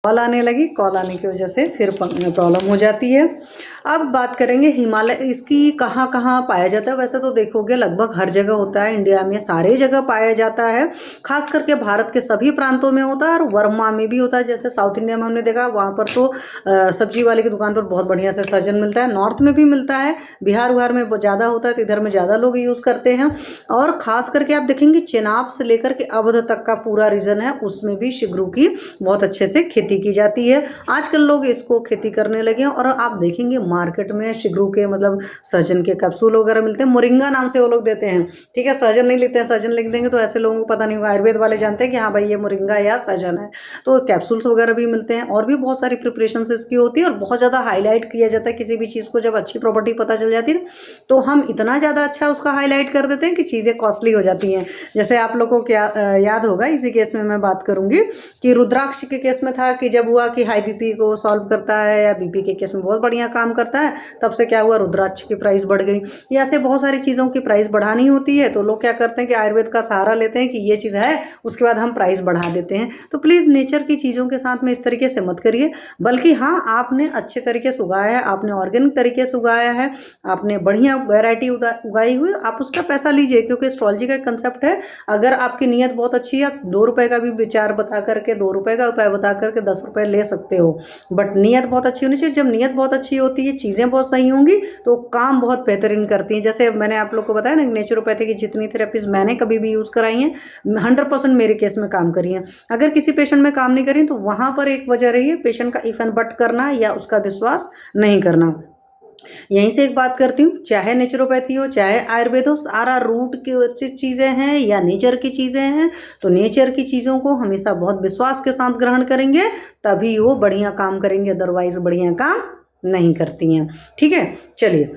Call आने लगी, call आने की वजह से फिर प्रॉब्लम हो जाती है। अब बात करेंगे हिमालय, इसकी कहाँ कहाँ पाया जाता है। वैसे तो देखोगे लगभग हर जगह होता है, इंडिया में सारे जगह पाया जाता है, खास करके भारत के सभी प्रांतों में होता है और वर्मा में भी होता है। जैसे साउथ इंडिया में हमने देखा वहाँ पर तो सब्जी वाले की दुकान पर बहुत बढ़िया से सहजन मिलता है, नॉर्थ में भी मिलता है, बिहार उहार में ज़्यादा होता है तो इधर में ज़्यादा लोग यूज़ करते हैं। और ख़ास करके आप देखेंगे चेनाब से लेकर के अवध तक का पूरा रीजन है, उसमें भी शिगरू की बहुत अच्छे से खेती की जाती है। आजकल लोग इसको खेती करने लगे हैं और आप देखेंगे मार्केट में शिगरू के मतलब सहजन के कैप्सूल वगैरह मिलते हैं, मोरिंगा नाम से वो लोग देते हैं, ठीक है। सहजन नहीं लिखते हैं, सहजन लिख देंगे तो ऐसे लोगों को पता नहीं होगा, आयुर्वेद वाले जानते हैं कि हाँ भाई ये मोरिंगा या सहजन है। तो कैप्सूल्स वगैरह भी मिलते हैं और भी बहुत सारी प्रिपरेशन इसकी होती है और बहुत ज़्यादा हाईलाइट किया जाता है। किसी भी चीज़ को जब अच्छी प्रॉपर्टी पता चल जाती है तो हम इतना ज़्यादा अच्छा उसका हाईलाइट कर देते हैं कि चीज़ें कॉस्टली हो जाती हैं। जैसे आप लोगों को क्या याद होगा, इसी केस में मैं बात करूँगी कि रुद्राक्ष के केस में था कि जब हुआ कि हाई बीपी को सॉल्व करता है या बीपी के केस में बहुत बढ़िया काम करता है, तब से क्या हुआ रुद्राक्ष की प्राइस बढ़ गई। या ऐसे बहुत सारी चीज़ों की प्राइस बढ़ानी होती है तो लोग क्या करते हैं कि आयुर्वेद का सहारा लेते हैं कि ये चीज़ है, उसके बाद हम प्राइस बढ़ा देते हैं। तो प्लीज़ नेचर की चीज़ों के साथ में इस तरीके से मत करिए, बल्कि हाँ आपने अच्छे तरीके से उगाया है, आपने ऑर्गेनिक तरीके से उगाया है, आपने बढ़िया वैरायटी उगाई हुई, आप उसका पैसा लीजिए। क्योंकि एस्ट्रोलॉजी का कंसेप्ट है, अगर आपकी नीयत बहुत अच्छी है, आप 2 रुपए का भी विचार बता करके, 2 रुपए का उपाय बता करके 10 रुपए ले सकते हो, बट नीयत बहुत अच्छी होनी चाहिए। जब नीयत बहुत अच्छी होती है, चीज़ें बहुत सही होंगी तो काम बहुत बेहतरीन करती हैं। जैसे मैंने आप लोग को बताया ना, नेचुरोपैथी की जितनी थेरेपीज मैंने कभी भी यूज़ कराई हैं 100% मेरे केस में काम करी हैं। अगर किसी पेशेंट में काम नहीं करी तो वहाँ पर एक वजह रही है पेशेंट का इफ एंड बट करना या उसका विश्वास नहीं करना। यहीं से एक बात करती हूँ, चाहे नेचुरोपैथी हो चाहे आयुर्वेद हो, सारा रूट की चीज़ें हैं या नेचर की चीज़ें हैं। तो नेचर की चीज़ों को हमेशा बहुत विश्वास के साथ ग्रहण करेंगे तभी वो बढ़िया काम करेंगे, अदरवाइज बढ़िया काम नहीं करती हैं, ठीक है। चलिए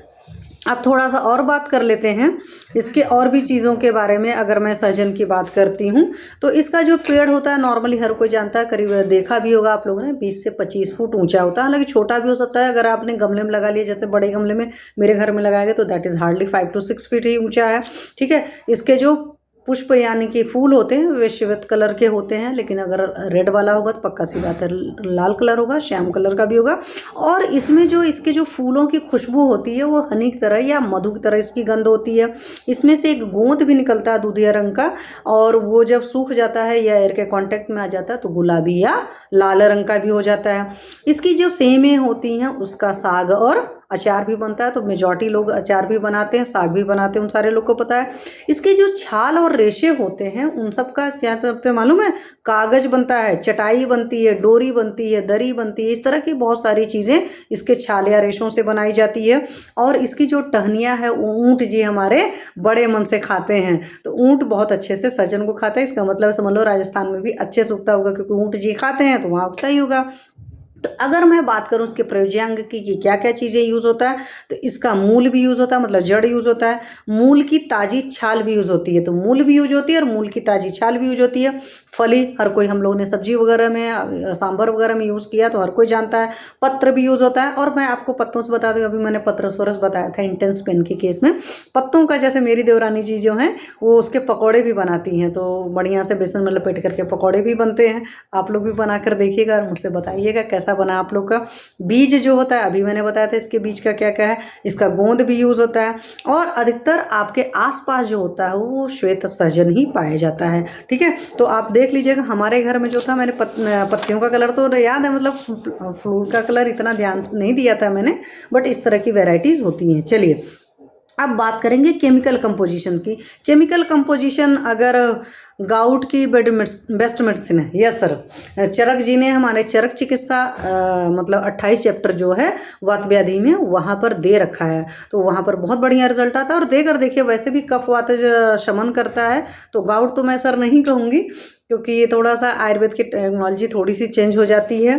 अब थोड़ा सा और बात कर लेते हैं इसके और भी चीज़ों के बारे में। अगर मैं सहजन की बात करती हूँ तो इसका जो पेड़ होता है नॉर्मली हर कोई जानता है, करीब देखा भी होगा आप लोगों ने, 20 से 25 फुट ऊंचा होता है। हालांकि छोटा भी हो सकता है, अगर आपने गमले में लगा लिया, जैसे बड़े गमले में मेरे घर में लगाया गया तो that is hardly 5 to 6 feet ही ऊंचा है, ठीक है। इसके जो पुष्प यानी कि फूल होते हैं वे श्वेत कलर के होते हैं, लेकिन अगर रेड वाला होगा तो पक्का सी बात है लाल कलर होगा, श्याम कलर का भी होगा। और इसमें जो इसके जो फूलों की खुशबू होती है वो हनी की तरह या मधु की तरह इसकी गंध होती है। इसमें से एक गोंद भी निकलता है दूधिया रंग का, और वो जब सूख जाता है या एयर के कांटेक्ट में आ जाता है तो गुलाबी या लाल रंग का भी हो जाता है। इसकी जो सेमें होती हैं उसका साग और अचार भी बनता है, तो मेजॉरिटी लोग अचार भी बनाते हैं, साग भी बनाते हैं, उन सारे लोग को पता है। इसके जो छाल और रेशे होते हैं उन सब का क्या करते हैं मालूम है, कागज बनता है, चटाई बनती है, डोरी बनती है, दरी बनती है, इस तरह की बहुत सारी चीज़ें इसके छाल या रेशों से बनाई जाती है। और इसकी जो टहनियाँ है वो ऊँट जी हमारे बड़े मन से खाते हैं, तो ऊँट बहुत अच्छे से सहजन को खाता है। इसका मतलब समझ लो राजस्थान में भी अच्छे से उगता होगा, क्योंकि ऊँट जी खाते हैं तो वहाँ उगता ही होगा। तो अगर मैं बात करूं इसके प्रयोज्यांग की कि क्या क्या चीज़ें यूज़ होता है, तो इसका मूल भी यूज़ होता है, मतलब जड़ यूज़ होता है। मूल की ताज़ी छाल भी यूज़ होती है, तो मूल भी यूज होती है और मूल की ताज़ी छाल भी यूज होती है। फली हर कोई, हम लोगों ने सब्जी वगैरह में सांभर वगैरह में यूज़ किया तो हर कोई जानता है। पत्र भी यूज़ होता है। और मैं आपको पत्तों से बता दूँ, अभी मैंने पत्र सोरस बताया था इंटेंस पेन के केस में, पत्तों का जैसे मेरी देवरानी जी जो हैं वो उसके पकौड़े भी बनाती हैं, तो बढ़िया से बेसन में लपेट करके पकौड़े भी बनते हैं। आप लोग भी बना कर देखिएगा और मुझसे बताइएगा कैसा बना आप लोग का। बीज जो होता है अभी मैंने बताया था इसके बीज का क्या क्या है, इसका गोंद भी यूज़ होता है। और अधिकतर आपके आसपास जो होता है वो श्वेत सहजन ही पाया जाता है, ठीक है। तो आप देख लीजिएगा हमारे घर में जो था, मैंने पत्तियों का कलर तो याद है, मतलब फ्रूट का कलर इतना ध्यान नहीं दिया था मैंने, बट इस तरह की वेराइटीज़ होती हैं। चलिए अब बात करेंगे केमिकल कंपोजिशन की। केमिकल कंपोजिशन अगर गाउट की बेस्ट मेडिसिन है, यस सर। चरक जी ने हमारे चरक चिकित्सा मतलब 28 चैप्टर जो है वात व्याधि में वहाँ पर दे रखा है, तो वहाँ पर बहुत बढ़िया रिजल्ट आता है। और देकर देखिए, वैसे भी कफ वात शमन करता है, तो गाउट तो मैं सर नहीं कहूँगी, क्योंकि ये थोड़ा सा आयुर्वेद की टेक्नोलॉजी थोड़ी सी चेंज हो जाती है।